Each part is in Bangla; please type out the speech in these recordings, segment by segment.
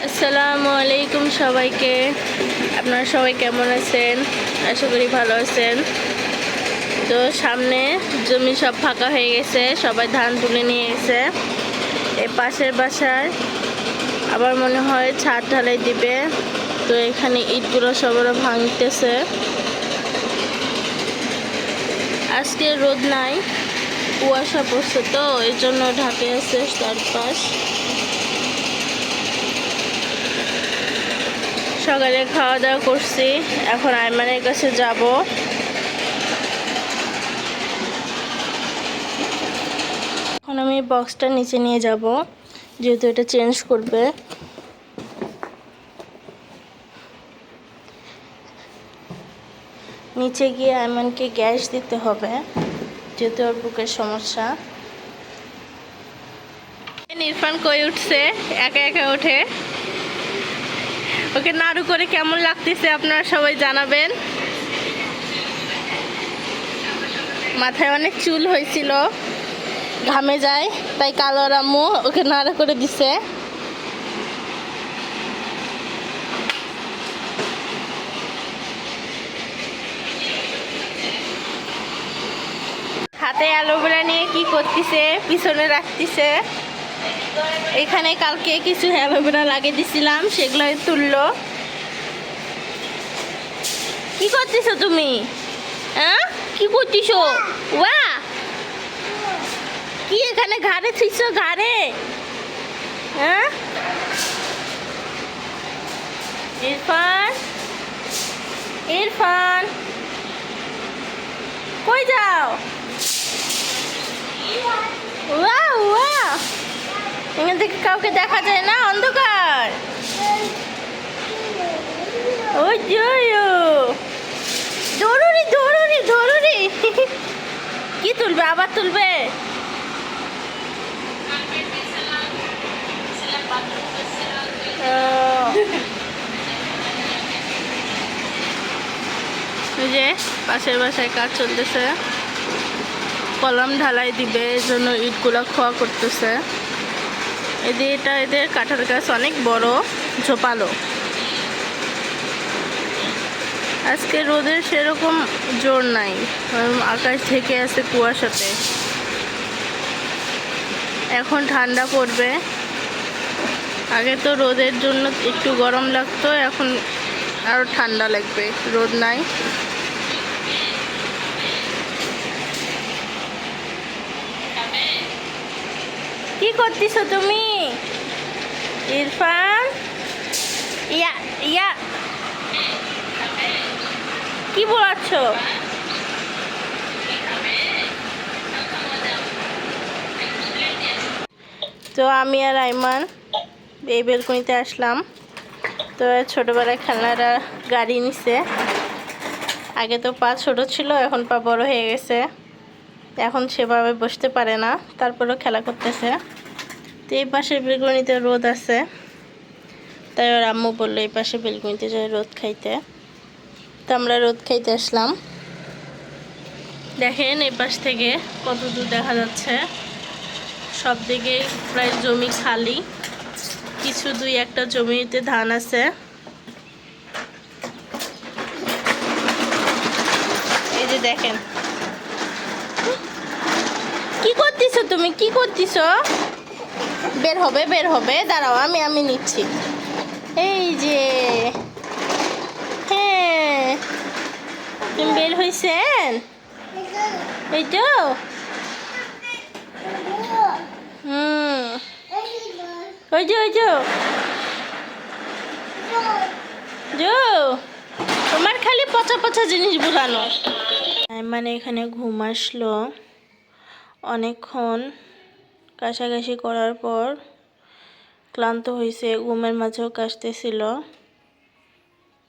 আসসালামু আলাইকুম সবাইকে। আপনারা সবাই কেমন আছেন? আশা করি ভালো আছেন। তো সামনে জমি সব ফাঁকা হয়ে গেছে, সবাই ধান তুলে নিয়ে গেছে। এই পাশের বাসায় আবার মনে হয় ছাদ ঢালাই দিবে। তো এখানে ইটগুলো সবাই ভাঙতেছে। আজকে রোদ নাই, কুয়াশা পড়ছে, তো এই জন্য ঢাকে আছে চারপাশ। সকালে খাওয়া দাওয়া করছি, এখন আইমানের কাছে যাব। এখন আমি বক্সটা নিচে নিয়ে যাব, যেহেতু এটা চেঞ্জ করবে। নিচে গিয়ে আইমানকে গ্যাস দিতে হবে, যেহেতু ওর বুকের সমস্যা। ইরফান কই উঠছে, একা একা ওঠে। ওকে নাড়ু করে কেমন লাগতেছে আপনারা সবাই জানাবেন। মাথায় অনেক চুল হয়েছিল, ঘামে যায়, তাই কালো আম্মু ওকে নাড়ু করে দিছে। হাতে অ্যালোভেরা নিয়ে কি করতেছে, পিছনে রাখতেছে। এখানে কালকে কিছু অ্যালোভেরা লাগিয়ে দিছিলাম, সেগুলো তুললো। কি করতেছো তুমি? হ্যাঁ, কি করতেছো? ওয়া, কি এখানে ঘাড়ে থুইছো? ঘাড়ে? হ্যাঁ, ইরফান, ইরফান কই যাও? ওয়া ওয়া, এখান থেকে কাউকে দেখা যায় না, অন্ধকার। ওই জরুরি জরুরি জরুরি। কি তুলবে, আবার তুলবে? ওই যে পাশের বাসায় কাজ চলতেছে, কলম ঢালাই দিবে, এই জন্য ইটগুলা খোয়া করতেছে। এদের কাঁঠাল গাছ অনেক বড়, ঝোপালো। আজকে রোদের সেরকম জোর নাই, আকাশ থেকে আছে কুয়াশাতে। এখন ঠান্ডা পড়বে। আগে তো রোদের জন্য একটু গরম লাগতো, এখন আরো ঠান্ডা লাগবে, রোদ নাই। কি করতেছো তুমি ইরফান? ইয়া ইয়া, কি বলাচ্ছ? তো আমি আর আইমান এই বেলকনিতে আসলাম। তো ছোটবেলায় খেলনারা গাড়ি নিছে। আগে তো পা ছোট ছিল, এখন পা বড় হয়ে গেছে, এখন সেভাবে বসতে পারে না, তারপরেও খেলা করতেছে। তো এই পাশের বেলকনিতে রোদ আছে, তাই ওর আম্মু বললো এই পাশে বেলকনিতে যায় রোদ খাইতে। তো আমরা রোদ খাইতে আসলাম। দেখেন এই পাশ থেকে কত দূর দেখা যাচ্ছে, সব দিকে প্রায় জমি খালি, কিছু দুই একটা জমিতে ধান আছে। এই যে দেখেন, কি করতেছো তুমি? কি করতেছো? বের হবে, বের হবে, দাঁড়াও, আমি নিচ্ছি। এই যে, হ্যাঁ, তুমি বের হয়েছেন, এই তো। ওই যে তোমার খালি পচা পচা জিনিস বুলানো। মানে এখানে ঘুম আসলো অনেকক্ষণ কাশাকাশি করার পর, ক্লান্ত হয়েছে, ঘুমের মাঝেও কাশতেছিল।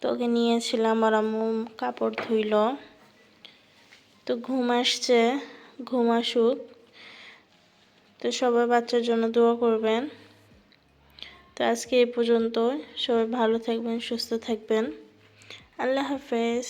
তোকে নিয়েছিলাম, আর আম্মু কাপড় ধুইল। তো ঘুম আসছে, ঘুম আসুক। তো সবাই বাচ্চার জন্য দোয়া করবেন। তো আজকে এই পর্যন্ত, সবাই ভালো থাকবেন, সুস্থ থাকবেন। আল্লাহ হাফেজ।